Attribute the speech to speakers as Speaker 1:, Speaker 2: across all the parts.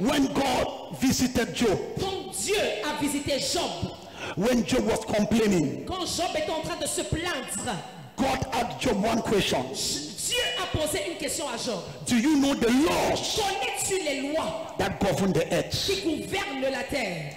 Speaker 1: When God visited Job,
Speaker 2: Quand Dieu a visité Job,
Speaker 1: when Job was complaining,
Speaker 2: quand Job était en train de se plaindre,
Speaker 1: God asked Job one question.
Speaker 2: Dieu a posé une question à Job.
Speaker 1: Do you know the laws
Speaker 2: Connais-tu les lois
Speaker 1: that govern the earth?
Speaker 2: qui gouvernent la terre?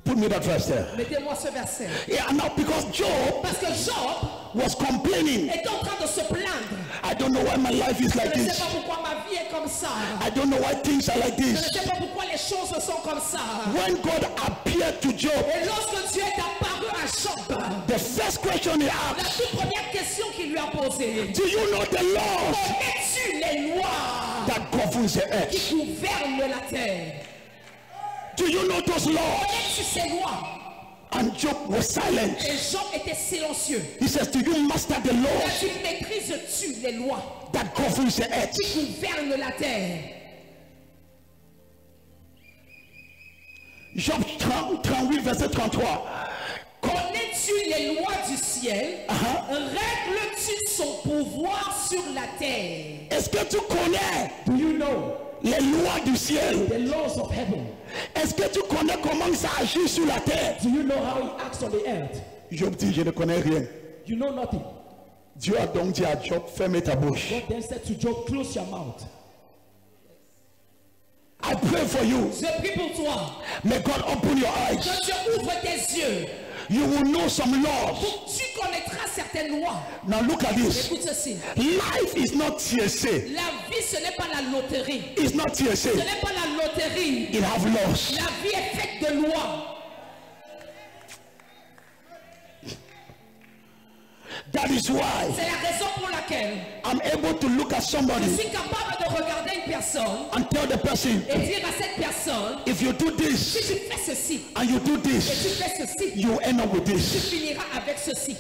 Speaker 1: Put me that verse there.
Speaker 2: Mettez-moi ce verset.
Speaker 1: Yeah, now because Job
Speaker 2: Parce que Job
Speaker 1: was complaining.
Speaker 2: est en train de se plaindre.
Speaker 1: I don't know why my life is like
Speaker 2: Je ne sais
Speaker 1: this.
Speaker 2: pas pourquoi ma vie est comme ça.
Speaker 1: I don't know why things are like
Speaker 2: Je ne
Speaker 1: this.
Speaker 2: sais pas pourquoi les choses sont comme ça.
Speaker 1: When God appeared to Job,
Speaker 2: Et lorsque Dieu est apparu à Job,
Speaker 1: the first question he
Speaker 2: la
Speaker 1: asked,
Speaker 2: toute première question qu'il lui a posée:
Speaker 1: do you know the laws
Speaker 2: connais-tu les lois
Speaker 1: that govern the earth?
Speaker 2: qui gouvernent la terre?
Speaker 1: Do you know those laws?
Speaker 2: Connais-tu ces lois?
Speaker 1: And Job was silent.
Speaker 2: Et Job était silencieux.
Speaker 1: He says, do you master the
Speaker 2: Il a
Speaker 1: laws
Speaker 2: dit: maîtrises-tu les lois
Speaker 1: that govern the earth?
Speaker 2: qui gouvernent la terre?
Speaker 1: Job 38, verset 33.
Speaker 2: Connais-tu les lois du ciel? Règles-tu son pouvoir sur la terre?
Speaker 1: Est-ce que tu connais
Speaker 3: Do you know
Speaker 1: les lois du ciel?
Speaker 3: the laws of heaven?
Speaker 1: Est-ce que tu connais comment ça agit sur la terre?
Speaker 3: Do you know how he acts on the earth?
Speaker 1: Job dit, je ne connais rien.
Speaker 3: You know nothing.
Speaker 1: Dieu a donc dit à Job, ferme ta bouche.
Speaker 3: God then said to Job, close your mouth.
Speaker 1: I pray for you.
Speaker 2: Je prie pour toi.
Speaker 1: May God open your eyes.
Speaker 2: Que Dieu ouvre tes yeux.
Speaker 1: You will know some laws.
Speaker 2: Tu connaîtras certaines lois.
Speaker 1: Now look at this.
Speaker 2: Écoute ceci.
Speaker 1: Life is not TSA.
Speaker 2: La vie, ce n'est pas la loterie.
Speaker 1: It's not
Speaker 2: Ce
Speaker 1: TSA.
Speaker 2: n'est pas la loterie.
Speaker 1: It have laws.
Speaker 2: La vie est faite de lois.
Speaker 1: That is why
Speaker 2: C'est la raison pour laquelle
Speaker 1: I'm able to look at
Speaker 2: je
Speaker 1: somebody
Speaker 2: suis capable de regarder une personne
Speaker 1: and tell the person,
Speaker 2: et dire à cette personne:
Speaker 1: if you do
Speaker 2: si
Speaker 1: this
Speaker 2: tu fais ceci
Speaker 1: and you do
Speaker 2: et tu
Speaker 1: this,
Speaker 2: fais ceci,
Speaker 1: you end up with
Speaker 2: tu
Speaker 1: this.
Speaker 2: finiras avec ceci.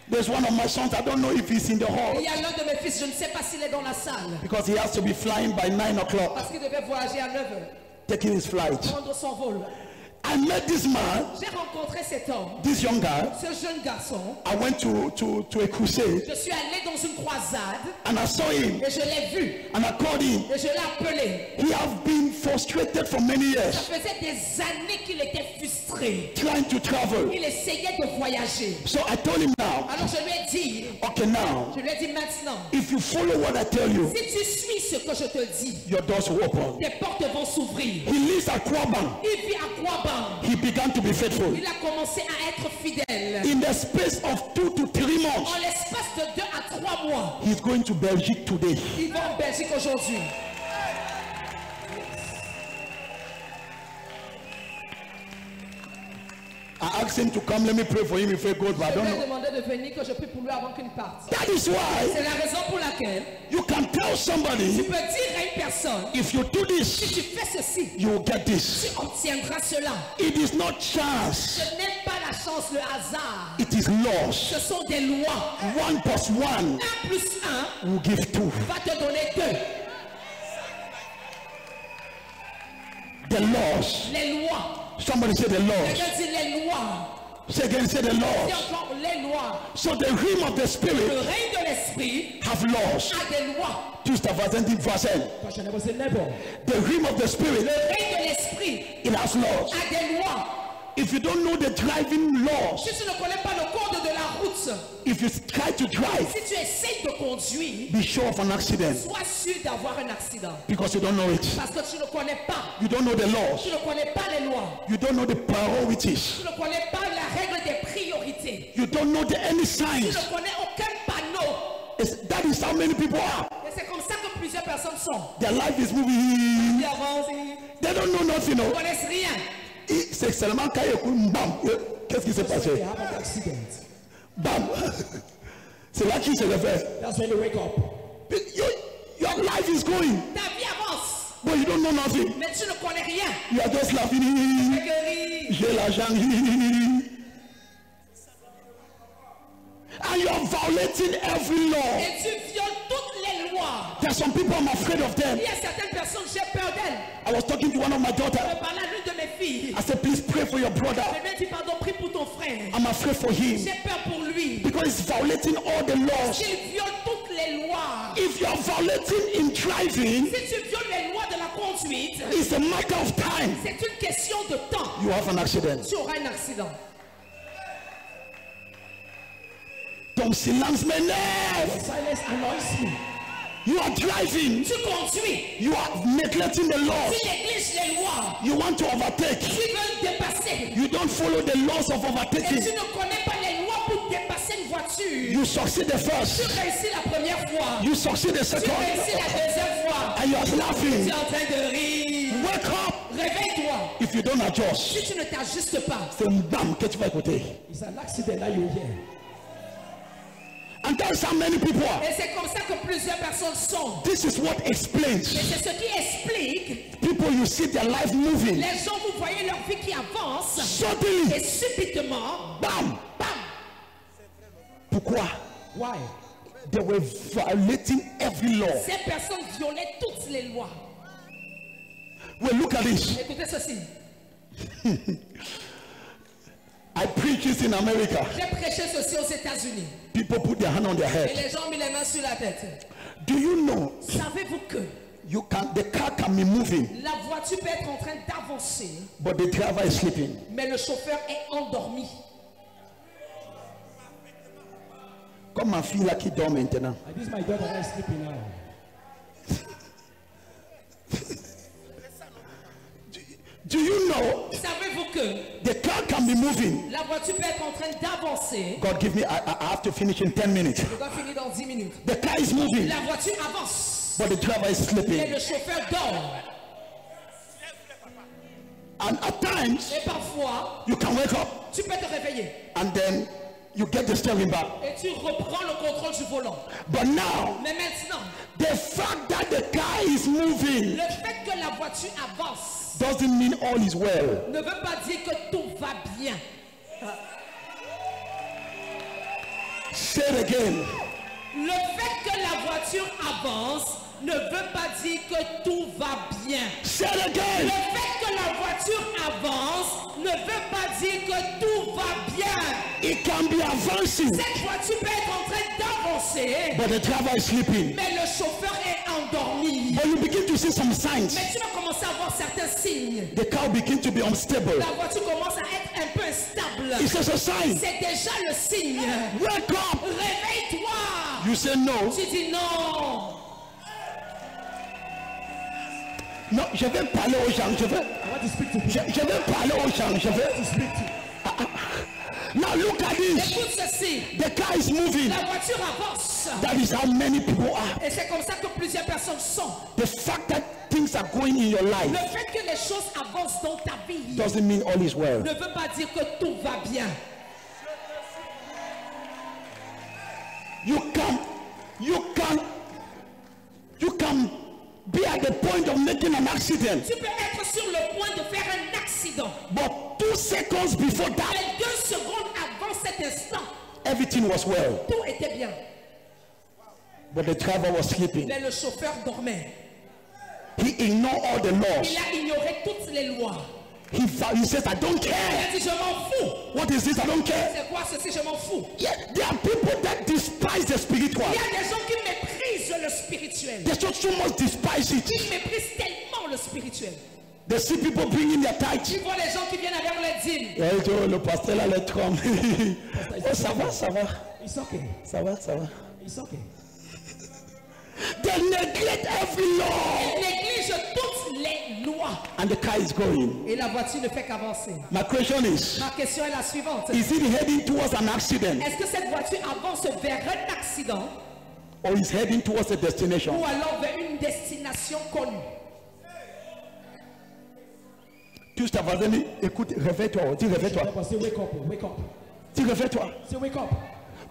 Speaker 1: There's one of my sons, I don't know if he's in the hall
Speaker 2: Il y a l'un de mes fils, je ne sais pas s'il est dans la salle,
Speaker 1: because he has to be flying by 9 o'clock,
Speaker 2: parce qu'il devait voyager à 9h,
Speaker 1: taking his flight.
Speaker 2: prendre son vol.
Speaker 1: I met this man,
Speaker 2: J'ai rencontré cet homme,
Speaker 1: this young guy.
Speaker 2: ce jeune garçon.
Speaker 1: I went to a crusade
Speaker 2: Je suis allé dans une croisade
Speaker 1: and I saw him
Speaker 2: et je l'ai vu
Speaker 1: and I called him.
Speaker 2: et je l'ai appelé.
Speaker 1: He have been frustrated for many
Speaker 2: Ça
Speaker 1: years,
Speaker 2: faisait des années qu'il était frustré.
Speaker 1: trying to travel.
Speaker 2: Il essayait de voyager.
Speaker 1: So I told him now,
Speaker 2: Alors je lui ai dit,
Speaker 1: okay, now,
Speaker 2: je lui ai dit maintenant,
Speaker 1: if you follow what I tell you,
Speaker 2: si tu suis ce que je te dis,
Speaker 1: your doors will open.
Speaker 2: tes portes vont s'ouvrir.
Speaker 1: He lives at Kwabang.
Speaker 2: Il vit à Kwabang.
Speaker 1: He began to be faithful.
Speaker 2: Il a commencé à être fidèle.
Speaker 1: In the space of 2 to 3 months,
Speaker 2: En l'espace de 2 à 3 mois,
Speaker 1: he's going to Belgique today.
Speaker 2: il va en Belgique aujourd'hui.
Speaker 1: I asked him to come. Let me pray for him if he goes, but I
Speaker 2: Je
Speaker 1: don't
Speaker 2: lui ai
Speaker 1: know.
Speaker 2: demandé de venir, que je prie pour lui avant qu'il parte.
Speaker 1: That is why
Speaker 2: C'est la raison pour laquelle
Speaker 1: you can tell
Speaker 2: tu
Speaker 1: somebody,
Speaker 2: peux dire à une personne:
Speaker 1: if you do
Speaker 2: si
Speaker 1: this,
Speaker 2: tu fais ceci,
Speaker 1: you will get this.
Speaker 2: tu obtiendras cela.
Speaker 1: It is not chance.
Speaker 2: Ce n'est pas la chance, le hasard.
Speaker 1: It is laws.
Speaker 2: Ce sont des lois.
Speaker 1: 1 plus 1
Speaker 2: 1 plus 1
Speaker 1: will give 2.
Speaker 2: va te donner 2.
Speaker 1: The laws.
Speaker 2: Les lois.
Speaker 1: Somebody say the laws.
Speaker 2: Quelqu'un dit les lois.
Speaker 1: Say again, say the
Speaker 2: C'est
Speaker 1: laws.
Speaker 2: encore les lois.
Speaker 1: So the realm of the
Speaker 2: Le
Speaker 1: spirit
Speaker 2: règne de l'esprit
Speaker 1: have laws.
Speaker 2: a des lois.
Speaker 1: Just a verse and verse.
Speaker 3: Touch your neighbor, say neighbor.
Speaker 1: The realm of the spirit,
Speaker 2: Le règne de l'esprit
Speaker 1: it has laws.
Speaker 2: a des lois.
Speaker 1: If you don't know the driving laws,
Speaker 2: Si tu ne connais pas le code de la route,
Speaker 1: if you try to drive,
Speaker 2: si tu essaies de conduire,
Speaker 1: be sure of an accident
Speaker 2: sois sûr d'avoir un accident.
Speaker 1: because you don't know it.
Speaker 2: Parce que tu ne connais pas.
Speaker 1: You don't know the
Speaker 2: Tu
Speaker 1: laws.
Speaker 2: ne connais pas les lois.
Speaker 1: You don't know the priorities.
Speaker 2: Tu ne connais pas la règle des priorités.
Speaker 1: You don't know any
Speaker 2: Tu
Speaker 1: signs.
Speaker 2: ne connais aucun panneau.
Speaker 1: That is how many people are.
Speaker 2: Et c'est comme ça que plusieurs personnes sont.
Speaker 1: Their life is moving.
Speaker 2: Ils avancent, ils
Speaker 1: They don't know nothing.
Speaker 2: ne
Speaker 1: No.
Speaker 2: connaissent rien.
Speaker 1: C'est seulement quand il y a un bam. Qu'est-ce qui s'est
Speaker 3: They
Speaker 1: passé?
Speaker 3: have an accident.
Speaker 1: Bam. C'est là qu'il se réveille.
Speaker 3: That's when they wake up.
Speaker 1: Your life is going,
Speaker 2: Ta vie avance,
Speaker 1: but you don't know nothing.
Speaker 2: mais tu ne connais rien.
Speaker 1: You are just laughing.
Speaker 2: Fais que rire.
Speaker 1: J'ai l'argent. And you are violating every law.
Speaker 2: Et tu violes toutes les lois.
Speaker 1: There are some people, I'm afraid of them.
Speaker 2: Il y a certaines personnes, j'ai peur d'elles.
Speaker 1: I was talking to one of my daughters.
Speaker 2: Je parlais à l'une de mes filles.
Speaker 1: I said, please pray for your brother.
Speaker 2: Je lui ai dit, pardon, prie pour ton frère.
Speaker 1: I'm afraid for him
Speaker 2: J'ai peur pour lui.
Speaker 1: because he's violating all the laws.
Speaker 2: Il viole toutes les lois.
Speaker 1: If you are violating in driving,
Speaker 2: Si tu violes les lois de la conduite,
Speaker 1: it's a matter of time.
Speaker 2: c'est une question de temps.
Speaker 1: You have an accident.
Speaker 2: Tu auras un accident.
Speaker 1: Ton silence m'énerve.
Speaker 3: Silence annoys me.
Speaker 1: You are driving.
Speaker 2: Tu conduis.
Speaker 1: You are neglecting the laws.
Speaker 2: Tu négliges les lois.
Speaker 1: You want to overtake.
Speaker 2: Tu veux dépasser.
Speaker 1: You don't follow the laws of
Speaker 2: Et
Speaker 1: overtaking.
Speaker 2: tu ne connais pas les lois pour dépasser une voiture.
Speaker 1: You succeed the
Speaker 2: Tu
Speaker 1: first.
Speaker 2: réussis la première fois.
Speaker 1: You succeed the
Speaker 2: Tu
Speaker 1: second.
Speaker 2: réussis la deuxième fois.
Speaker 1: And you are
Speaker 2: Tu
Speaker 1: laughing.
Speaker 2: es en train de rire.
Speaker 1: Wake up.
Speaker 2: Réveille-toi.
Speaker 1: If you don't adjust,
Speaker 2: Si tu ne t'ajustes pas,
Speaker 1: c'est un bam que tu vas écouter.
Speaker 3: It's an accident that you hear.
Speaker 1: And that's how many people are.
Speaker 2: et c'est comme ça que plusieurs personnes sont.
Speaker 1: This is what
Speaker 2: Et
Speaker 1: explains.
Speaker 2: c'est ce qui explique,
Speaker 1: People, you see their life moving.
Speaker 2: les gens, vous voyez leur vie qui avance,
Speaker 1: Suddenly,
Speaker 2: et subitement,
Speaker 1: bam.
Speaker 2: bam,
Speaker 1: Pourquoi?
Speaker 3: Why?
Speaker 1: They were violating every law.
Speaker 2: ces personnes violaient toutes les lois.
Speaker 1: Well, look at this.
Speaker 2: Écoutez ceci,
Speaker 1: I preach this in America.
Speaker 2: j'ai prêché ceci aux États-Unis,
Speaker 1: People put their hand on their
Speaker 2: et
Speaker 1: head.
Speaker 2: les gens ont mis les mains sur la tête.
Speaker 1: Do you know
Speaker 2: Savez-vous que
Speaker 1: the car can be moving,
Speaker 2: la voiture peut être en train d'avancer,
Speaker 1: but the driver is sleeping?
Speaker 2: mais le chauffeur est endormi?
Speaker 1: Comme ma fille là qui dort maintenant.
Speaker 3: Like this, my daughter is sleeping now.
Speaker 1: Do you know
Speaker 2: Savez-vous que
Speaker 1: the car can be moving?
Speaker 2: la voiture peut être en train d'avancer?
Speaker 1: God give me, I have to finish in 10 minutes.
Speaker 2: Je dois finir dans 10 minutes.
Speaker 1: The car is moving,
Speaker 2: La voiture avance,
Speaker 1: but the driver is
Speaker 2: mais
Speaker 1: sleeping.
Speaker 2: le chauffeur dort.
Speaker 1: And at times,
Speaker 2: Et parfois,
Speaker 1: you can wake up
Speaker 2: tu peux te réveiller
Speaker 1: and then you get the steering back.
Speaker 2: et tu reprends le contrôle du volant.
Speaker 1: But now,
Speaker 2: Mais maintenant,
Speaker 1: the fact that the car is moving
Speaker 2: le fait que la voiture avance
Speaker 1: doesn't mean all is well.
Speaker 2: ne veut pas dire que tout va bien.
Speaker 1: Say it again.
Speaker 2: Le fait que la voiture avance ne veut pas dire que tout va bien.
Speaker 1: Say it
Speaker 2: Le
Speaker 1: again.
Speaker 2: fait que la voiture avance ne veut pas dire que tout va bien.
Speaker 1: It can be advancing,
Speaker 2: Cette voiture peut être en train d'avancer,
Speaker 1: but the driver is sleeping.
Speaker 2: mais le chauffeur est endormi.
Speaker 1: But you begin to see some signs.
Speaker 2: Mais tu vas commencer à voir certains signes.
Speaker 1: The car begin to be unstable.
Speaker 2: La voiture commence à être un peu instable.
Speaker 1: It's just a sign.
Speaker 2: C'est déjà le signe.
Speaker 1: Wake up.
Speaker 2: Réveille-toi.
Speaker 1: You say no.
Speaker 2: Tu dis non.
Speaker 1: Non, je vais parler aux gens.
Speaker 3: I want to speak to people.
Speaker 1: Je vais parler aux gens. Je vais.
Speaker 3: To speak to.
Speaker 1: Now look at this.
Speaker 2: Écoute ceci.
Speaker 1: The car is moving.
Speaker 2: La voiture avance.
Speaker 1: That is how many people are.
Speaker 2: Et c'est comme ça que plusieurs personnes sont.
Speaker 1: The fact that things are going in your
Speaker 2: Le
Speaker 1: life
Speaker 2: fait que les choses avancent dans ta vie
Speaker 1: doesn't mean all is well.
Speaker 2: ne veut pas dire que tout va bien.
Speaker 1: You can be at the point of making an accident,
Speaker 2: Tu peux être sur le point de faire un accident.
Speaker 1: but 2 seconds before that,
Speaker 2: Mais 2 secondes avant cet instant,
Speaker 1: everything was well.
Speaker 2: tout était bien.
Speaker 1: But the driver was sleeping.
Speaker 2: Mais le chauffeur dormait.
Speaker 1: He ignored all the laws.
Speaker 2: Il a ignoré toutes les lois.
Speaker 1: He says, I don't
Speaker 2: Il
Speaker 1: care.
Speaker 2: a dit, je m'en fous.
Speaker 1: What is this? I don't care.
Speaker 2: C'est quoi ceci? Je m'en fous.
Speaker 1: Yeah, there are people that despise the spiritual.
Speaker 2: Il y a des gens qui méprisent le spirituel.
Speaker 1: They so much despise it.
Speaker 2: Ils méprisent tellement le spirituel.
Speaker 1: They see people bringing their tithes.
Speaker 2: Tu vois les gens qui viennent avec les dîmes.
Speaker 1: Yeah, le pasteur là, le trompe. Oh, ça va, ça va.
Speaker 3: It's okay.
Speaker 1: Ça va, ça va.
Speaker 3: It's okay.
Speaker 1: They neglect every law.
Speaker 2: Ils négligent toutes les lois.
Speaker 1: And the car is going.
Speaker 2: Et la voiture ne fait qu'avancer.
Speaker 1: My question is,
Speaker 2: Ma question est la suivante.
Speaker 1: is it heading towards an accident
Speaker 2: Est-ce que cette voiture avance vers un accident
Speaker 1: or is heading towards a destination?
Speaker 2: ou alors vers une destination connue?
Speaker 1: Tous ta voisine, écoute, réveille-toi, dis réveille-toi,
Speaker 3: Say wake up, wake up.
Speaker 1: dis réveille-toi.
Speaker 3: Say wake up.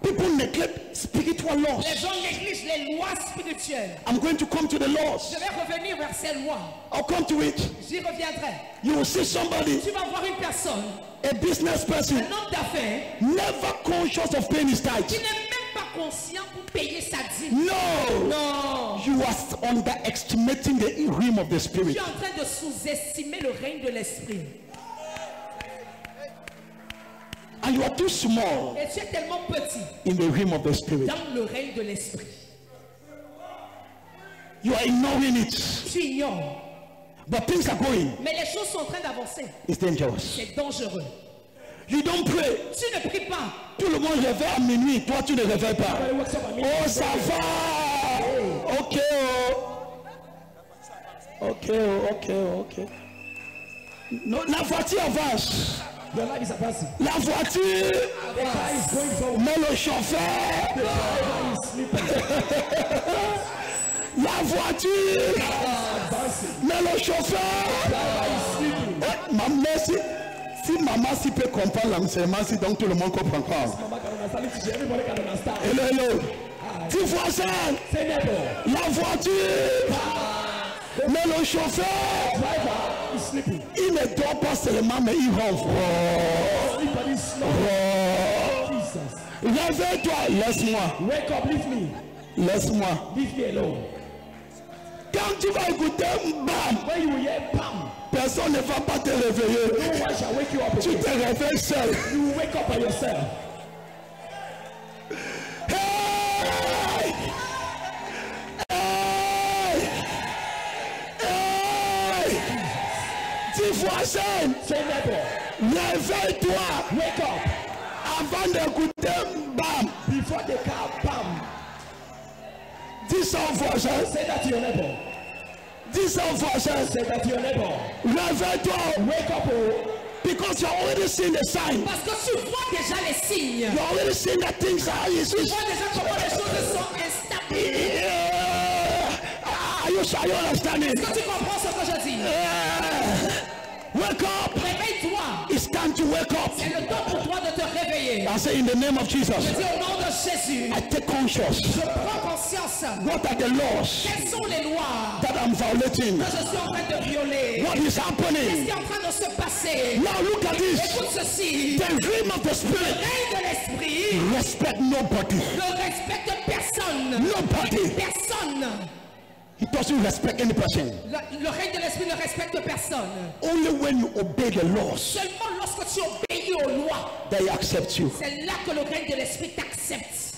Speaker 1: People neglect spiritual laws.
Speaker 2: Les gens négligent les lois spirituelles.
Speaker 1: I'm going to come to the laws.
Speaker 2: Je vais revenir vers ces lois.
Speaker 1: I'll come to it.
Speaker 2: J'y reviendrai.
Speaker 1: You will see somebody,
Speaker 2: Tu vas voir une personne,
Speaker 1: a business person,
Speaker 2: un homme d'affaires,
Speaker 1: never conscious of paying his
Speaker 2: qui
Speaker 1: tithes.
Speaker 2: n'est même pas conscient pour payer sa dîme.
Speaker 1: No,
Speaker 2: Non.
Speaker 1: you are underestimating the realm of the
Speaker 2: Tu
Speaker 1: spirit.
Speaker 2: es en train de sous-estimer le règne de l'esprit.
Speaker 1: And you are too small
Speaker 2: Et tu es tellement petit
Speaker 1: in the realm of the spirit.
Speaker 2: dans le règne de l'esprit.
Speaker 1: You are ignoring it.
Speaker 2: tu ignores.
Speaker 1: But things are going.
Speaker 2: Mais les choses sont en train d'avancer.
Speaker 1: It's dangerous.
Speaker 2: C'est dangereux.
Speaker 1: You don't pray.
Speaker 2: Tu ne pries pas.
Speaker 1: Tout le monde réveille à minuit. Toi, tu ne réveilles pas.
Speaker 3: Everybody wakes up at midnight.
Speaker 1: Oh, ça va. Ok, oh. Ok, oh, ok, oh, ok. Non, la voiture avance.
Speaker 3: Your life is advancing.
Speaker 1: La voiture.
Speaker 3: The car is going forward.
Speaker 1: Mais le chauffeur.
Speaker 3: The driver is sleeping.
Speaker 1: La voiture.
Speaker 3: Advancing.
Speaker 1: Mais le chauffeur.
Speaker 3: Driver is sleeping.
Speaker 1: Maman, si maman si peut comprendre l'enseignement, si donc tout le monde comprend pas.
Speaker 3: Mama can understand it. Teacher. Everybody can understand.
Speaker 1: Hello, hello. Tu vois ça?
Speaker 3: Say neighbor.
Speaker 1: La voiture. Mais le chauffeur,
Speaker 3: Driver is sleeping.
Speaker 1: il ne dort pas seulement, mais il ronfle.
Speaker 3: Sleep and he's snoring. Jesus.
Speaker 1: Réveille-toi, laisse-moi,
Speaker 3: Wake up. Leave me.
Speaker 1: laisse-moi.
Speaker 3: Leave me alone.
Speaker 1: Quand tu vas écouter, bam,
Speaker 3: When you hear bam,
Speaker 1: personne ne va pas te réveiller.
Speaker 3: no one shall wake you up
Speaker 1: Tu
Speaker 3: again.
Speaker 1: te réveilles seul.
Speaker 3: You wake up by yourself.
Speaker 1: Hey! Hey! Hey! Tu vois ça?
Speaker 3: Say neighbor.
Speaker 1: Réveille-toi
Speaker 3: Wake up.
Speaker 1: avant d'écouter, bam.
Speaker 3: Before the car bam.
Speaker 1: Dis ça au voisin.
Speaker 3: Say that to your neighbor.
Speaker 1: Dis ça au voisin.
Speaker 3: Say that to your neighbor.
Speaker 1: Réveille-toi.
Speaker 3: Wake up, oh.
Speaker 1: Because you already seen the sign.
Speaker 2: Parce que tu vois déjà les signes.
Speaker 1: You already seen that things are
Speaker 2: Tu
Speaker 1: easy.
Speaker 2: vois déjà comment les choses sont instables.
Speaker 1: Yeah. Are you understanding?
Speaker 2: Est-ce que tu comprends ce que je dis?
Speaker 1: Wake up.
Speaker 2: Réveille-toi.
Speaker 1: It's time to wake up.
Speaker 2: C'est le temps pour toi de te réveiller.
Speaker 1: I say in the name of Jesus.
Speaker 2: Je dis au nom de Jésus.
Speaker 1: I take conscious.
Speaker 2: Je prends conscience.
Speaker 1: What are the laws
Speaker 2: Quelles sont les lois
Speaker 1: that I'm violating?
Speaker 2: que je suis en train de violer?
Speaker 1: What is
Speaker 2: Qu'est-ce
Speaker 1: happening?
Speaker 2: qui est en train de se passer?
Speaker 1: Now look at this.
Speaker 2: Écoute ceci.
Speaker 1: The dream of the
Speaker 2: Le
Speaker 1: spirit.
Speaker 2: règne de l'esprit
Speaker 1: Respect nobody.
Speaker 2: ne respecte personne.
Speaker 1: Nobody.
Speaker 2: Personne.
Speaker 1: He doesn't respect any person.
Speaker 2: Le règne de l'esprit ne respecte personne.
Speaker 1: Only when you obey the laws,
Speaker 2: Seulement lorsque tu obéis aux lois,
Speaker 1: they accept you.
Speaker 2: c'est là que le règne de l'esprit t'accepte.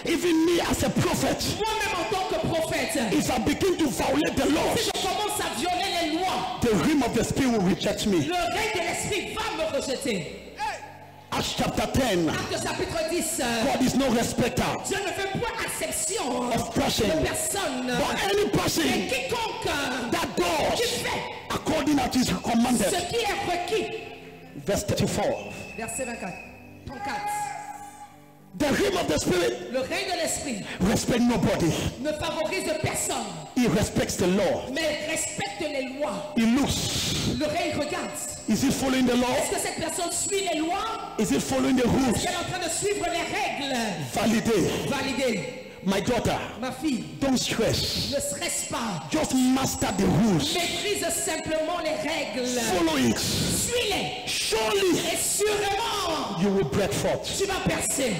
Speaker 1: Even me as a prophet,
Speaker 2: Moi-même en tant que prophète,
Speaker 1: if I begin to violate the
Speaker 2: si
Speaker 1: laws,
Speaker 2: je commence à violer les lois,
Speaker 1: the realm of the spirit will reject me.
Speaker 2: le règne de l'esprit va me rejeter.
Speaker 1: Acts chapter 10.
Speaker 2: Acte chapitre 10.
Speaker 1: God is no respecter
Speaker 2: Dieu ne fait point exception
Speaker 1: of person,
Speaker 2: de personne.
Speaker 1: but any
Speaker 2: Et
Speaker 1: person
Speaker 2: quiconque
Speaker 1: that does
Speaker 2: qui fait
Speaker 1: according as is commanded.
Speaker 2: ce qui est requis.
Speaker 1: Verse 34.
Speaker 2: Verset 24. 34.
Speaker 1: The realm of the spirit
Speaker 2: Le règne de l'esprit
Speaker 1: respect nobody.
Speaker 2: ne favorise personne,
Speaker 1: He respects the law.
Speaker 2: mais respecte les lois.
Speaker 1: He looks.
Speaker 2: Le règne regarde.
Speaker 1: Is he following the law?
Speaker 2: Est-ce que cette personne suit les lois?
Speaker 1: Is he following the rules?
Speaker 2: Elle est en train de suivre les règles.
Speaker 1: Validate.
Speaker 2: Validez.
Speaker 1: My daughter,
Speaker 2: Ma fille,
Speaker 1: don't stress.
Speaker 2: ne stresse pas.
Speaker 1: Just master the rules.
Speaker 2: Maîtrise simplement les règles.
Speaker 1: Follow it.
Speaker 2: Suis-les.
Speaker 1: Surely
Speaker 2: Et sûrement,
Speaker 1: you will break forth.
Speaker 2: tu vas percer.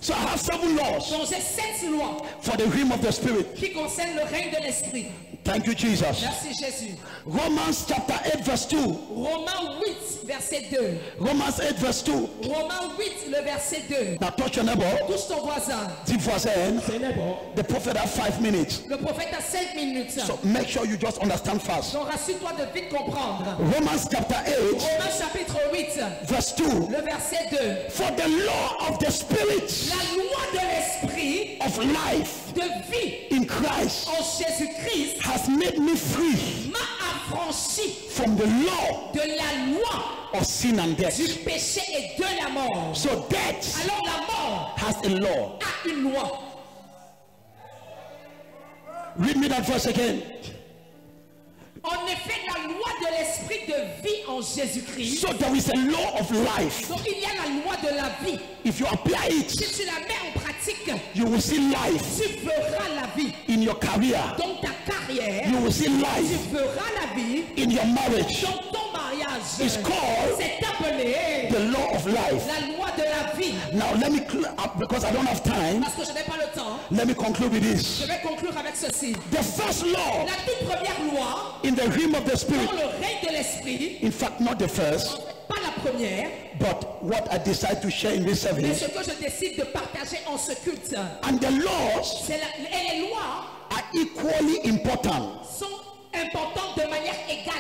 Speaker 1: So I have 7 laws
Speaker 2: Donc j'ai 7 lois
Speaker 1: for the realm of the spirit.
Speaker 2: qui concernent le règne de l'esprit.
Speaker 1: Thank you, Jesus.
Speaker 2: Merci Jésus.
Speaker 1: Romans chapter 8 verse 2.
Speaker 2: Romains 8, verset 2.
Speaker 1: Romans 8 verse 2.
Speaker 2: Romains 8, le verset 2.
Speaker 1: Now touch your neighbor.
Speaker 2: Touche ton voisin.
Speaker 1: Dis voisin.
Speaker 3: Say neighbor.
Speaker 1: The prophet has 5 minutes.
Speaker 2: Le prophète a 5 minutes.
Speaker 1: So make sure you just understand fast.
Speaker 2: Donc rassure-toi de vite comprendre.
Speaker 1: Romans chapter 8
Speaker 2: Romains chapitre 8,
Speaker 1: verse 2.
Speaker 2: le verset 2.
Speaker 1: For the law of the spirit
Speaker 2: La loi de l'esprit
Speaker 1: of life
Speaker 2: de vie
Speaker 1: in Christ
Speaker 2: en Jésus-Christ
Speaker 1: has made me free
Speaker 2: m'a affranchi
Speaker 1: from the law
Speaker 2: de la loi
Speaker 1: of sin and death.
Speaker 2: du péché et de la mort.
Speaker 1: So death
Speaker 2: Alors la mort
Speaker 1: has a law.
Speaker 2: a une loi.
Speaker 1: Read me that verse again.
Speaker 2: En effet, la loi de l'esprit de vie en Jésus-Christ.
Speaker 1: So there is a law of life.
Speaker 2: Donc il y a la loi de la vie.
Speaker 1: If you apply it,
Speaker 2: Si tu la mets en pratique,
Speaker 1: you will see life
Speaker 2: tu verras la vie.
Speaker 1: in your career.
Speaker 2: Dans ta carrière,
Speaker 1: You will see
Speaker 2: tu
Speaker 1: life
Speaker 2: verras la vie.
Speaker 1: in your marriage.
Speaker 2: Dans ton mariage,
Speaker 1: It's called
Speaker 2: c'est appelé
Speaker 1: the law of life.
Speaker 2: la loi de la vie.
Speaker 1: Now let me, because I don't have time,
Speaker 2: Parce que je n'ai pas le temps,
Speaker 1: let me conclude with
Speaker 2: je
Speaker 1: this.
Speaker 2: vais conclure avec ceci.
Speaker 1: The first law
Speaker 2: La toute première loi
Speaker 1: in the realm of the spirit,
Speaker 2: dans le règne de l'esprit,
Speaker 1: in fact not the first,
Speaker 2: pas la première.
Speaker 1: But what I decide to share in this
Speaker 2: Mais
Speaker 1: service,
Speaker 2: ce que je décide de partager en ce culte,
Speaker 1: and the laws
Speaker 2: et les lois
Speaker 1: are equally important.
Speaker 2: sont importantes de manière égale.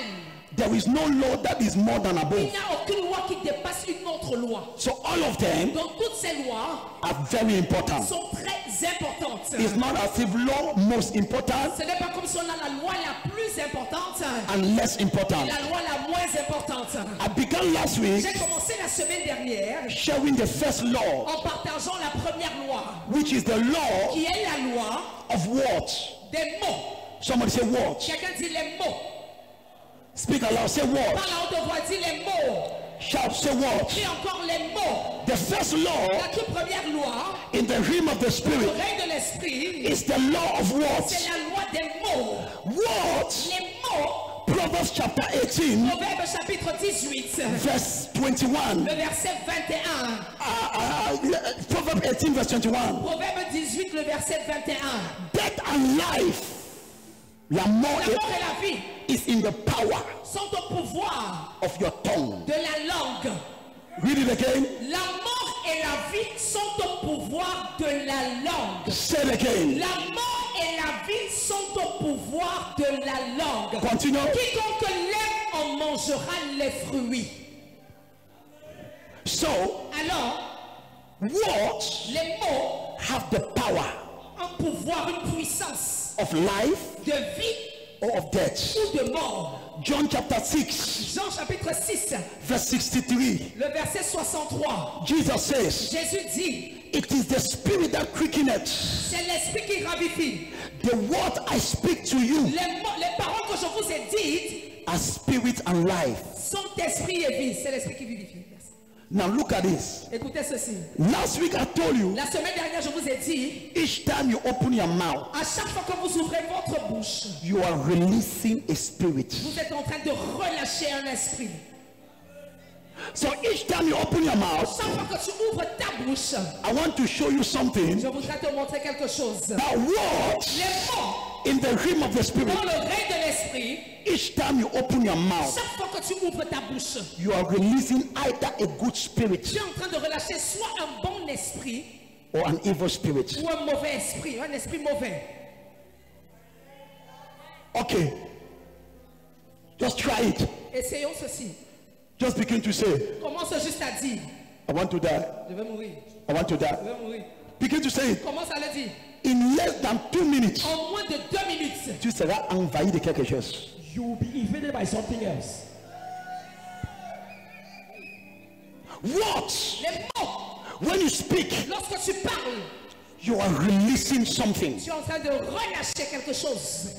Speaker 1: There is no law that is more than
Speaker 2: Il
Speaker 1: above.
Speaker 2: n'y a aucune loi qui dépasse une autre loi.
Speaker 1: So all of them
Speaker 2: Donc toutes ces lois
Speaker 1: are very important.
Speaker 2: sont très importantes.
Speaker 1: It's not as if law most important
Speaker 2: Ce n'est pas comme si on a la loi la plus importante
Speaker 1: and less
Speaker 2: et
Speaker 1: important.
Speaker 2: la loi la moins importante.
Speaker 1: I began last week
Speaker 2: J'ai commencé la semaine dernière
Speaker 1: sharing the first law,
Speaker 2: en partageant la première loi,
Speaker 1: which is the law
Speaker 2: qui est la loi
Speaker 1: of what?
Speaker 2: des mots.
Speaker 1: Somebody say what?
Speaker 2: Quelqu'un dit les mots.
Speaker 1: Speak aloud, say
Speaker 2: Par
Speaker 1: what?
Speaker 2: la haute voix, dit les mots.
Speaker 1: Shout, say what?
Speaker 2: Dis encore les mots.
Speaker 1: The first law
Speaker 2: La toute première loi,
Speaker 1: in the realm of the
Speaker 2: le
Speaker 1: spirit
Speaker 2: règne de l'esprit,
Speaker 1: is the law of
Speaker 2: c'est
Speaker 1: what?
Speaker 2: la loi des mots.
Speaker 1: What?
Speaker 2: Les mots,
Speaker 1: Proverbs chapter 18,
Speaker 2: Proverbe chapitre 18,
Speaker 1: verse 21.
Speaker 2: le verset 21.
Speaker 1: Proverbs 18, verse 21.
Speaker 2: Proverbe 18, le verset 21.
Speaker 1: Death and life, la mort
Speaker 2: La mort et la vie
Speaker 1: is in the power
Speaker 2: sont au pouvoir
Speaker 1: of your tongue.
Speaker 2: de la langue.
Speaker 1: Read it again.
Speaker 2: La mort et la vie sont au pouvoir de la langue.
Speaker 1: Say it again.
Speaker 2: La mort et la vie sont au pouvoir de la langue.
Speaker 1: Continue.
Speaker 2: Quiconque l'aime en mangera les fruits.
Speaker 1: So,
Speaker 2: Alors,
Speaker 1: words
Speaker 2: les mots
Speaker 1: have the power
Speaker 2: ont un pouvoir, une puissance
Speaker 1: of life
Speaker 2: de vie
Speaker 1: or of death.
Speaker 2: ou de mort.
Speaker 1: John chapter 6,
Speaker 2: Jean chapitre 6,
Speaker 1: verse 63.
Speaker 2: le verset 63.
Speaker 1: Jesus says,
Speaker 2: Jésus dit,
Speaker 1: it is the spirit that quickeneth.
Speaker 2: c'est l'esprit qui ravifie.
Speaker 1: The word I speak to you
Speaker 2: Les paroles que je vous ai dites
Speaker 1: are spirit and life.
Speaker 2: sont esprit et vie. C'est l'esprit qui vivifie. Merci.
Speaker 1: Now look at this.
Speaker 2: Écoutez ceci.
Speaker 1: Last week I told you,
Speaker 2: La semaine dernière, je vous ai dit,
Speaker 1: each time you open your mouth,
Speaker 2: à chaque fois que vous ouvrez votre bouche,
Speaker 1: you are releasing a spirit.
Speaker 2: vous êtes en train de relâcher un esprit.
Speaker 1: So each time you open your mouth,
Speaker 2: Chaque fois que tu ouvres ta bouche,
Speaker 1: I want to show you something.
Speaker 2: je voudrais te montrer quelque chose.
Speaker 1: That words
Speaker 2: Les mots
Speaker 1: in the realm of the spirit,
Speaker 2: dans le règne de l'esprit,
Speaker 1: each time you open your mouth,
Speaker 2: chaque fois que tu ouvres ta bouche,
Speaker 1: you are releasing either a good spirit
Speaker 2: tu es en train de relâcher soit un bon esprit
Speaker 1: or an evil spirit.
Speaker 2: ou un mauvais esprit, un esprit mauvais.
Speaker 1: Okay. Just try it.
Speaker 2: Essayons ceci.
Speaker 1: Just begin to say,
Speaker 2: Commence juste à dire,
Speaker 1: I want to die.
Speaker 2: je vais mourir,
Speaker 1: I want to die.
Speaker 2: je vais mourir.
Speaker 1: Begin to say it.
Speaker 2: Commence à le dire.
Speaker 1: In less than 2 minutes,
Speaker 2: En moins de 2 minutes,
Speaker 1: tu seras envahi de quelque chose.
Speaker 3: You will be invaded by something else.
Speaker 1: Words,
Speaker 2: les mots,
Speaker 1: when you speak,
Speaker 2: lorsque tu parles,
Speaker 1: you are releasing something.
Speaker 2: tu es en train de relâcher quelque chose.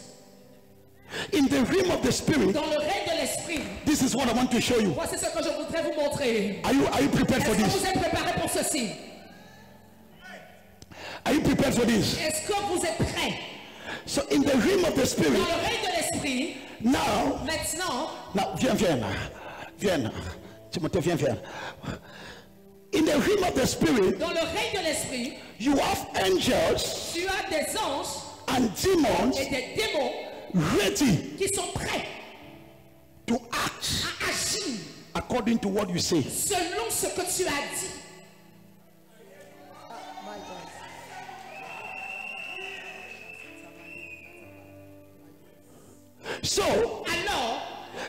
Speaker 1: In the realm of the spirit,
Speaker 2: Dans le règne de l'esprit,
Speaker 1: this is what I want to show you.
Speaker 2: voici ce que je voudrais vous montrer.
Speaker 1: Are you prepared
Speaker 2: Est-ce
Speaker 1: for
Speaker 2: que
Speaker 1: this?
Speaker 2: vous êtes préparés pour ceci?
Speaker 1: Are you prepared for this?
Speaker 2: Est-ce que vous êtes prêts?
Speaker 1: So in the realm of the
Speaker 2: Dans
Speaker 1: spirit,
Speaker 2: le règne de l'esprit,
Speaker 1: now,
Speaker 2: maintenant,
Speaker 1: viens. Timothée, viens. In the realm of the spirit,
Speaker 2: dans le règne de l'esprit,
Speaker 1: you have angels
Speaker 2: tu as des anges
Speaker 1: and demons
Speaker 2: et des démons
Speaker 1: ready
Speaker 2: qui sont prêts
Speaker 1: to act
Speaker 2: à agir
Speaker 1: according to what you say.
Speaker 2: selon ce que tu as dit.
Speaker 1: So,
Speaker 2: Alors,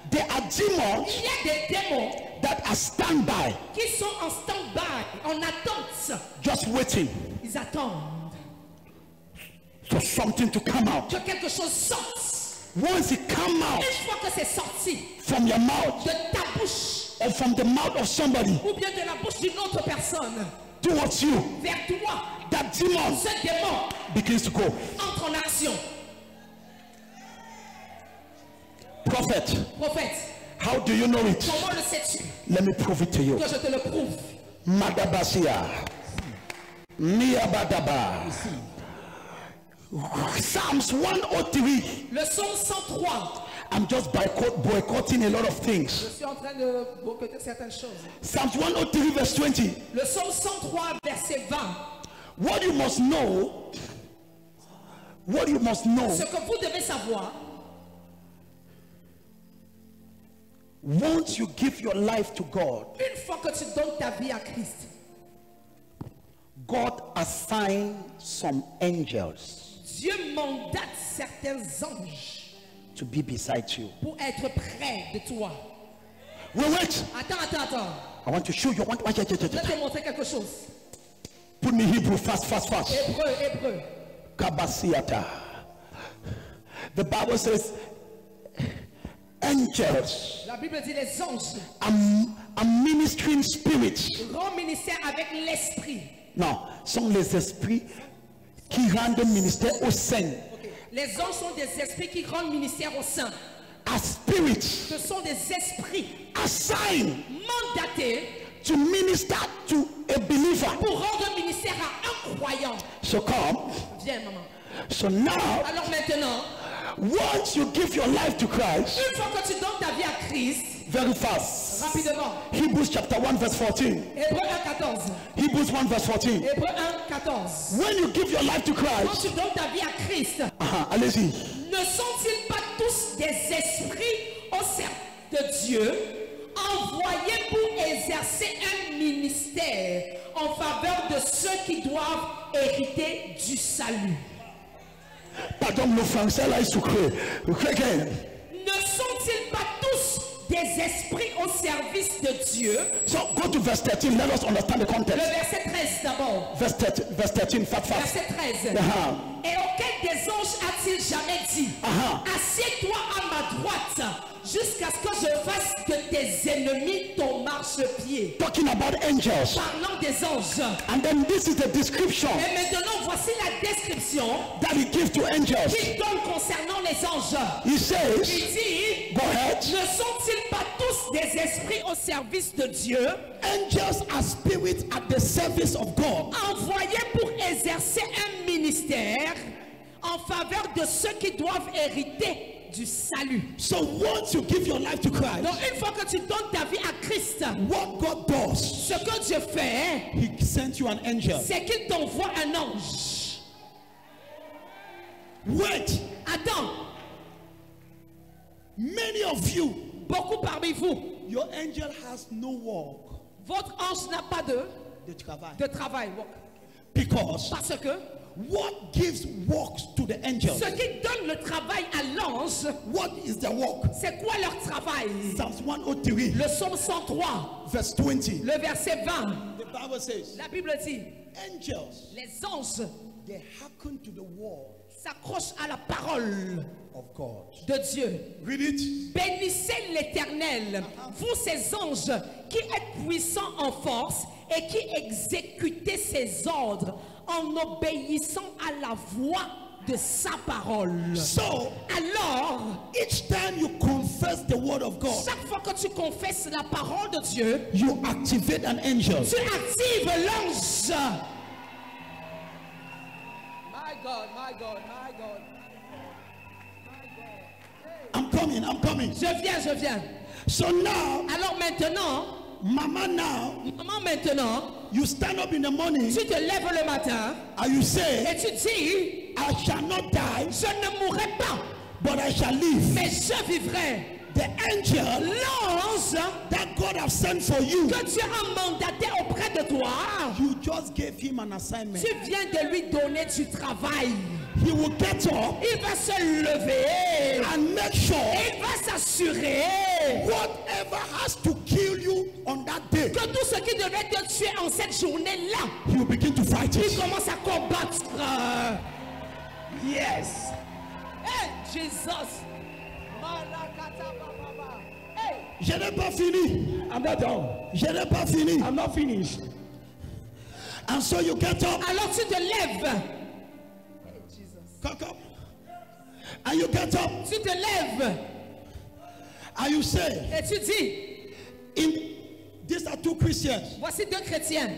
Speaker 1: there are demons
Speaker 2: il y a des démons
Speaker 1: that are standby,
Speaker 2: qui sont en stand-by, en attente.
Speaker 1: just waiting
Speaker 2: Ils attendent
Speaker 1: for something to come out.
Speaker 2: que quelque chose sorte.
Speaker 1: Once it come out
Speaker 2: Une fois que c'est sorti
Speaker 1: from your mouth
Speaker 2: de ta bouche
Speaker 1: or from the mouth of somebody
Speaker 2: ou bien de la bouche d'une autre personne
Speaker 1: towards you,
Speaker 2: vers toi,
Speaker 1: that demon
Speaker 2: ce démon
Speaker 1: begins to go.
Speaker 2: entre en action.
Speaker 1: Prophet,
Speaker 2: Prophète,
Speaker 1: how do you know it?
Speaker 2: comment le sais-tu?
Speaker 1: Let me prove it to you.
Speaker 2: Que je te le prouve.
Speaker 1: Madabasia. Miabadaba. Psalms 103.
Speaker 2: Le psaume 103.
Speaker 1: I'm just boycotting a lot of things.
Speaker 2: Je suis en train de boycotter certaines choses.
Speaker 1: Psalms 103 verse 20.
Speaker 2: Le psaume 103, verset 20.
Speaker 1: What you must know,
Speaker 2: Ce que vous devez savoir,
Speaker 1: Once you give your life to God,
Speaker 2: Une fois que tu donnes ta vie à Christ,
Speaker 1: God assigns some angels
Speaker 2: Dieu mandate certains anges
Speaker 1: to be beside you.
Speaker 2: pour être près de toi.
Speaker 1: Wait.
Speaker 2: Attends.
Speaker 1: I want to show you.
Speaker 2: Je vais te montrer quelque chose.
Speaker 1: Put me Hebrew fast.
Speaker 2: Hébreu.
Speaker 1: Kabasiata. The Bible says angels
Speaker 2: La Bible dit les anges.
Speaker 1: are ministering spirits.
Speaker 2: Grand ministère avec l'esprit.
Speaker 1: Non, sont les esprits qui rendent ministère au saint.
Speaker 2: Okay. Les anges sont des esprits qui rendent ministère au saint.
Speaker 1: As spirits
Speaker 2: Ce sont des esprits
Speaker 1: assigned
Speaker 2: mandatés
Speaker 1: to minister to a believer.
Speaker 2: pour rendre ministère à un croyant.
Speaker 1: So come.
Speaker 2: Viens, maman.
Speaker 1: So now,
Speaker 2: Alors maintenant,
Speaker 1: once you give your life to Christ,
Speaker 2: une fois que tu donnes ta vie à Christ,
Speaker 1: very fast.
Speaker 2: rapidement,
Speaker 1: Hebrews chapter 1 verse 14.
Speaker 2: Hébreu 1,14.
Speaker 1: Hebrews 1 verse 14.
Speaker 2: Hébreu 1,14.
Speaker 1: When you give your life to
Speaker 2: Quand
Speaker 1: Christ,
Speaker 2: tu donnes ta vie à Christ,
Speaker 1: allez-y.
Speaker 2: ne sont-ils pas tous des esprits au service de Dieu, envoyés pour exercer un ministère en faveur de ceux qui doivent hériter du salut?
Speaker 1: Pardon, le français là est sucré. Again.
Speaker 2: Ne sont-ils pas tous des esprits au service de Dieu?
Speaker 1: So go to verse 13. Let us understand the
Speaker 2: Le
Speaker 1: context.
Speaker 2: verset 13 d'abord.
Speaker 1: Verse 13, fast.
Speaker 2: Verset 13. Et auquel des anges a-t-il jamais dit, assieds-toi à ma droite jusqu'à ce que je fasse de tes ennemis ton marchepied?
Speaker 1: Talking about angels.
Speaker 2: Parlant des anges.
Speaker 1: And then this is the description
Speaker 2: Et maintenant, voici la description
Speaker 1: that he gives to angels.
Speaker 2: qu'il donne concernant les anges.
Speaker 1: He says,
Speaker 2: Il dit,
Speaker 1: go ahead.
Speaker 2: ne sont-ils pas tous des esprits au service de Dieu,
Speaker 1: Angels are spirits at the service of God.
Speaker 2: envoyés pour exercer un ministère en faveur de ceux qui doivent hériter du salut?
Speaker 1: So once you give your life to Christ,
Speaker 2: Donc une fois que tu donnes ta vie à Christ,
Speaker 1: what God does,
Speaker 2: ce que Dieu fait,
Speaker 1: he sent you an angel.
Speaker 2: c'est qu'il t'envoie un ange.
Speaker 1: Wait,
Speaker 2: Attends,
Speaker 1: many of you,
Speaker 2: beaucoup parmi vous,
Speaker 1: your angel has no work.
Speaker 2: votre ange n'a pas de travail.
Speaker 1: Because
Speaker 2: Parce que
Speaker 1: what gives works to the angels?
Speaker 2: ce qui donne le travail à l'ange,
Speaker 1: What is the work?
Speaker 2: c'est quoi leur travail?
Speaker 1: Psalms 103,
Speaker 2: Le psaume 103,
Speaker 1: verse 20.
Speaker 2: le verset 20,
Speaker 1: The Bible says,
Speaker 2: la Bible dit,
Speaker 1: angels,
Speaker 2: les anges
Speaker 1: they hearken to the word
Speaker 2: s'accrochent à la parole
Speaker 1: of God.
Speaker 2: de Dieu.
Speaker 1: Read it.
Speaker 2: Bénissez l'Éternel, vous ces anges qui êtes puissants en force et qui exécutez ses ordres en obéissant à la voix de sa parole.
Speaker 1: So,
Speaker 2: Alors,
Speaker 1: each time you confess the word of God,
Speaker 2: chaque fois que tu confesses la parole de Dieu,
Speaker 1: you activate an angel.
Speaker 2: tu actives l'ange. My God, my God, my God.
Speaker 1: I'm coming.
Speaker 2: Je viens.
Speaker 1: So now,
Speaker 2: Alors maintenant,
Speaker 1: Mama, now,
Speaker 2: maman, maintenant,
Speaker 1: you stand up in the morning
Speaker 2: tu te lèves le matin
Speaker 1: and you say,
Speaker 2: et tu dis,
Speaker 1: I shall not die,
Speaker 2: je ne mourrai pas,
Speaker 1: but I shall live.
Speaker 2: mais je vivrai.
Speaker 1: The angel
Speaker 2: L'ange
Speaker 1: that God has sent for you,
Speaker 2: que Dieu a mandaté auprès de toi,
Speaker 1: you just gave him an assignment.
Speaker 2: tu viens de lui donner du travail.
Speaker 1: He will get up
Speaker 2: Il va se lever.
Speaker 1: and make sure
Speaker 2: Il va s'assurer
Speaker 1: whatever has to kill you on that day,
Speaker 2: que tout ce qui devait te tuer en cette journée-là,
Speaker 1: he will begin to fight
Speaker 2: il
Speaker 1: it.
Speaker 2: commence à combattre. Yes. Hey, Jesus. Hey.
Speaker 1: Je n'ai pas fini.
Speaker 3: I'm not done.
Speaker 1: Je n'ai pas fini.
Speaker 3: I'm not finished.
Speaker 1: And so you get up.
Speaker 2: Alors tu te lèves.
Speaker 1: Cock up. And you get up
Speaker 2: Tu te lèves
Speaker 1: and you say,
Speaker 2: et tu dis,
Speaker 1: these are two Christians.
Speaker 2: voici deux chrétiens.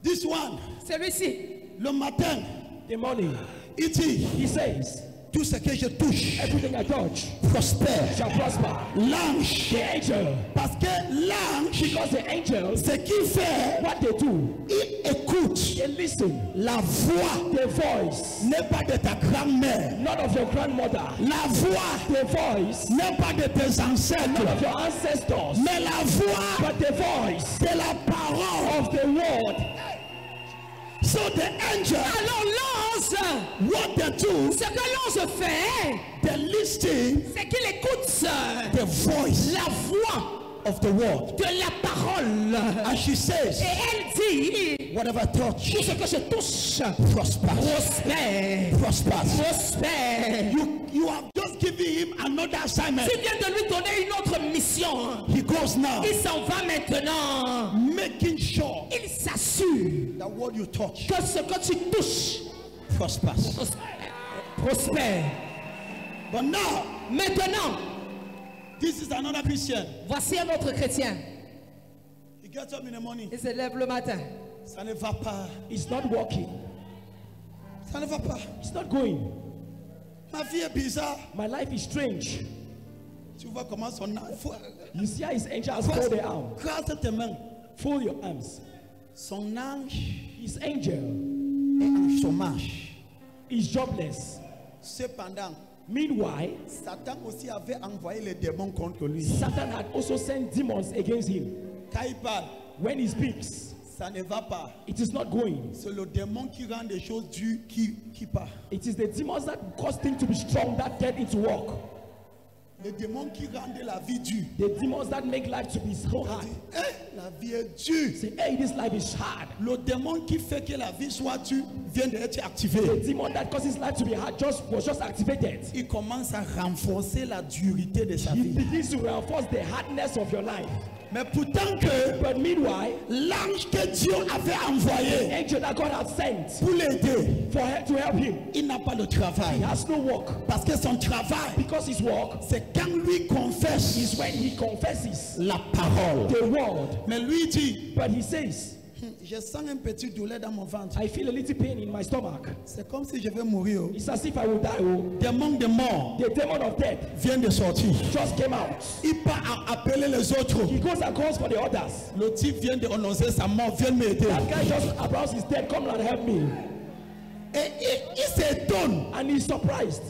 Speaker 1: This one,
Speaker 2: Celui-ci,
Speaker 1: le matin,
Speaker 3: The morning,
Speaker 1: il dit,
Speaker 3: he says,
Speaker 1: tout ce que je touche
Speaker 3: everything I touch
Speaker 1: prospère.
Speaker 3: shall prosper.
Speaker 1: L'ange,
Speaker 3: The angel,
Speaker 1: parce que l'ange,
Speaker 3: because the angels,
Speaker 1: ce qu'il fait,
Speaker 3: what they do,
Speaker 1: il écoute
Speaker 3: they listen.
Speaker 1: La voix
Speaker 3: The voice,
Speaker 1: n'est pas de ta grand-mère.
Speaker 3: not of your grandmother.
Speaker 1: La voix
Speaker 3: The voice,
Speaker 1: n'est pas de tes
Speaker 3: not
Speaker 1: ancêtres.
Speaker 3: of your ancestors.
Speaker 1: Mais la voix
Speaker 3: But the voice
Speaker 1: c'est la parole.
Speaker 3: of the word.
Speaker 1: So the angel,
Speaker 2: Alors l'ange,
Speaker 1: what they do,
Speaker 2: ce que l'ange fait,
Speaker 1: they listen
Speaker 2: c'est qu'il écoute
Speaker 1: the voice
Speaker 2: la voix
Speaker 1: of the word.
Speaker 2: de la parole.
Speaker 1: And she says,
Speaker 2: Et elle dit,
Speaker 1: whatever touch
Speaker 2: tout ce que je touche,
Speaker 1: prospers.
Speaker 2: prospère,
Speaker 1: Prospers.
Speaker 2: prospère.
Speaker 1: You have just given him another assignment.
Speaker 2: Tu viens de lui donner une autre mission.
Speaker 1: He goes now,
Speaker 2: Il s'en va maintenant.
Speaker 1: making sure
Speaker 2: Il s'assure
Speaker 1: that what you touch
Speaker 2: que ce que tu touches
Speaker 1: prospers.
Speaker 2: prospère.
Speaker 1: But now,
Speaker 2: Maintenant,
Speaker 1: this is another Christian.
Speaker 2: voici un autre chrétien.
Speaker 1: He gets up in the morning.
Speaker 2: Il se lève le matin.
Speaker 1: Ça ne va pas.
Speaker 3: It's not working.
Speaker 1: Ça ne va pas.
Speaker 3: It's not going.
Speaker 1: Ma vie est bizarre.
Speaker 3: My life is strange.
Speaker 1: Tu vois comment son âme.
Speaker 3: You see how his angel has folded their arm.
Speaker 1: Croise tes mains.
Speaker 3: Fold your arms.
Speaker 1: Son ange
Speaker 3: His angel
Speaker 1: est en chômage.
Speaker 3: is jobless.
Speaker 1: Cependant,
Speaker 3: Meanwhile,
Speaker 1: Satan aussi avait envoyé les démons contre lui.
Speaker 3: Satan had also sent demons against him.
Speaker 1: Quand il parle,
Speaker 3: When he speaks,
Speaker 1: ça ne va pas.
Speaker 3: it is not going.
Speaker 1: C'est le démon qui rend des choses dures qui part.
Speaker 3: It is the demons that cause things to be strong that get it to work.
Speaker 1: Les démons qui rendent la vie dure.
Speaker 3: The demons that make life to be so hard.
Speaker 1: Eh, la vie est dure.
Speaker 3: Say, hey, this life is hard.
Speaker 1: Le démon qui fait que la vie soit dure vient d'être activé.
Speaker 3: The demon that causes life to be hard was just activated.
Speaker 1: Il commence à renforcer la dureté de sa
Speaker 3: He
Speaker 1: vie.
Speaker 3: begins to reinforce the hardness of your life.
Speaker 1: Mais pourtant que
Speaker 3: But meanwhile,
Speaker 1: l'ange que Dieu avait envoyé
Speaker 3: the angel that God had sent
Speaker 1: pour l'aider,
Speaker 3: to help him,
Speaker 1: il n'a pas de
Speaker 3: he
Speaker 1: travail.
Speaker 3: has no work.
Speaker 1: Parce que son travail,
Speaker 3: Because his work
Speaker 1: c'est quand lui confesse
Speaker 3: is when he confesses
Speaker 1: la parole.
Speaker 3: the word.
Speaker 1: Mais lui dit,
Speaker 3: But he says,
Speaker 1: je sens un petit douleur dans mon ventre.
Speaker 3: I feel a little pain in my stomach.
Speaker 1: C'est comme si je vais mourir.
Speaker 3: It's as if I will die. Oh,
Speaker 1: Démon de mort
Speaker 3: the demon of death
Speaker 1: vient de sortir.
Speaker 3: just came out.
Speaker 1: Il part à appeler les autres.
Speaker 3: He goes and calls for the others.
Speaker 1: Le type vient de annoncer sa mort, viens m'aider.
Speaker 3: That guy just announced his death. Come and help me.
Speaker 1: Et il s'étonne.
Speaker 3: And he's surprised.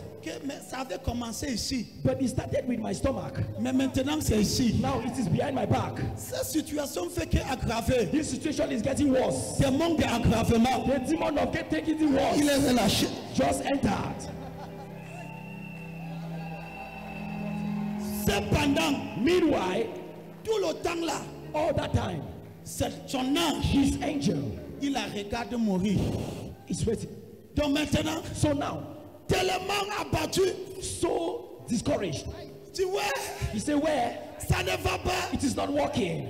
Speaker 1: Mais ça avait commencé ici.
Speaker 3: But he started with my stomach.
Speaker 1: Mais maintenant c'est ici.
Speaker 3: Now it is behind my back.
Speaker 1: Cette situation fait qu'aggraver.
Speaker 3: This situation is getting worse.
Speaker 1: Démon d'aggravement.
Speaker 3: The demon of taking it worse
Speaker 1: Il est relâché.
Speaker 3: just entered.
Speaker 1: Cependant,
Speaker 3: Meanwhile,
Speaker 1: tout le temps là,
Speaker 3: all that time,
Speaker 1: c'est son ange.
Speaker 3: his angel
Speaker 1: Il la regarde mourir.
Speaker 3: is waiting.
Speaker 1: Donc maintenant,
Speaker 3: So now,
Speaker 1: tellement abattu,
Speaker 3: so discouraged.
Speaker 1: tu vois,
Speaker 3: He said, where?
Speaker 1: ça ne va pas.
Speaker 3: It is not working.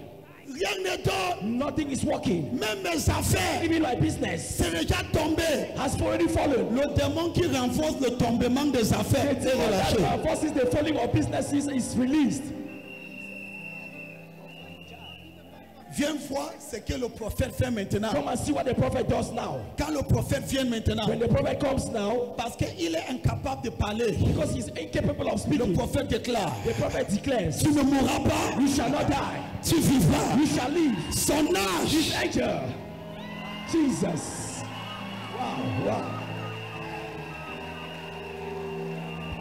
Speaker 1: Rien ne dort.
Speaker 3: Nothing is working.
Speaker 1: Même mes affaires,
Speaker 3: Even my business
Speaker 1: c'est déjà tombé.
Speaker 3: has already fallen.
Speaker 1: Le démon qui renforce le tombement des affaires est relâché.
Speaker 3: That forces the falling of businesses is released.
Speaker 1: Viens voir ce que le prophète fait maintenant.
Speaker 3: Come and see what the prophet does now.
Speaker 1: Quand le prophète vient maintenant,
Speaker 3: When the prophet comes now,
Speaker 1: parce qu'il est incapable de parler,
Speaker 3: because he's incapable of
Speaker 1: le
Speaker 3: speaking,
Speaker 1: prophèt déclare,
Speaker 3: the prophet declares,
Speaker 1: tu ne mourras pas,
Speaker 3: you shall not die,
Speaker 1: tu vivras.
Speaker 3: you shall live.
Speaker 1: Son
Speaker 3: His
Speaker 1: âge,
Speaker 3: angel, Jesus. Wow, wow.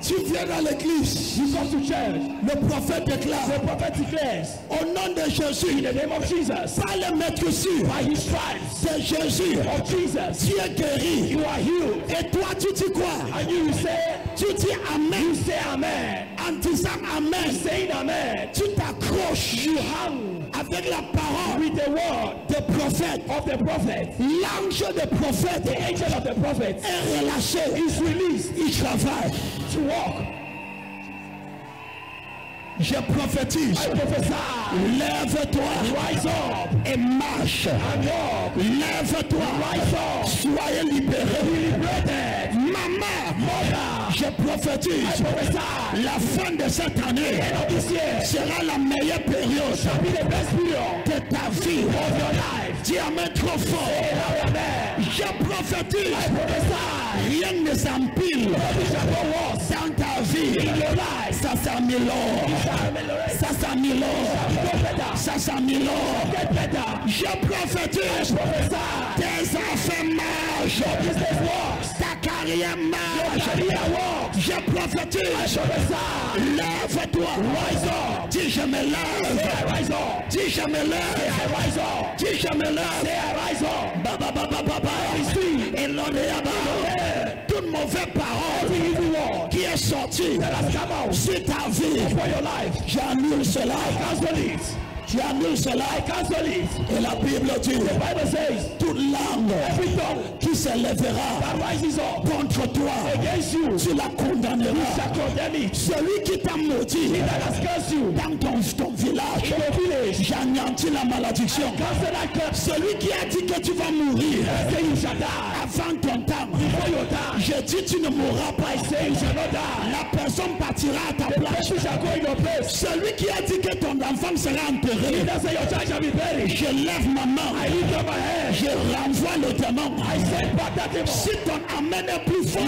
Speaker 1: tu viens dans l'église,
Speaker 3: You come to church,
Speaker 1: le prophète déclare,
Speaker 3: the prophet declares,
Speaker 1: au nom de
Speaker 3: in
Speaker 1: Jésus,
Speaker 3: the name of Jesus,
Speaker 1: par le maître sûr,
Speaker 3: by his stripes
Speaker 1: c'est Jésus,
Speaker 3: of Jesus,
Speaker 1: tu es guéri.
Speaker 3: you are healed.
Speaker 1: Et toi, tu dis quoi?
Speaker 3: And you will say,
Speaker 1: Tu dis
Speaker 3: you
Speaker 1: Amen.
Speaker 3: say amen.
Speaker 1: En disant Amen,
Speaker 3: Saying amen,
Speaker 1: tu t'accroches
Speaker 3: you hang
Speaker 1: avec la parole
Speaker 3: with the word
Speaker 1: des prophètes.
Speaker 3: of the prophet.
Speaker 1: L'ange des prophètes
Speaker 3: The angel of the prophet
Speaker 1: est relâché.
Speaker 3: is released
Speaker 1: Il travaille.
Speaker 3: to walk.
Speaker 1: Je prophétise.
Speaker 3: I prophesy,
Speaker 1: Lève-toi
Speaker 3: rise up
Speaker 1: et marche.
Speaker 3: and walk.
Speaker 1: Lève-toi.
Speaker 3: Rise up,
Speaker 1: Soyez libérés.
Speaker 3: liberated.
Speaker 1: Maman,
Speaker 3: Mother,
Speaker 1: je
Speaker 3: I
Speaker 1: prophétise.
Speaker 3: prophesy,
Speaker 1: La fin de cette année
Speaker 3: end of this year
Speaker 1: sera la meilleure période
Speaker 3: shall be the best period
Speaker 1: de ta vie.
Speaker 3: of your life.
Speaker 1: Dis Amen trop fort.
Speaker 3: Amen.
Speaker 1: Je prophétise.
Speaker 3: I prophesy,
Speaker 1: Rien ne s'empile
Speaker 3: it shall go worse
Speaker 1: dans ta vie, ça s'améliore. Ça s'améliore. Ça s'améliore. Je prophétise. Tes affaires marchent. Ta carrière marche. Je prophétise. Lève-toi. Dis je me lève. Dis je me lève. Dis je me lève. Baba baba baba. Et l'on est là-bas. Toute mauvaise parole qui est sortie sur ta vie, j'annule cela. J'annule cela. Et la Bible dit, toute langue qui s'élèvera contre toi, tu la condamneras. Celui qui t'a maudit dans ton village, j'anéantis la malédiction. Celui qui a dit que tu vas mourir avant ton temps, je dis tu ne mourras pas. La personne partira à ta place. Celui qui a dit que ton enfant sera enterré, je lève ma main, je renvoie le démon. Si ton amen est plus fort,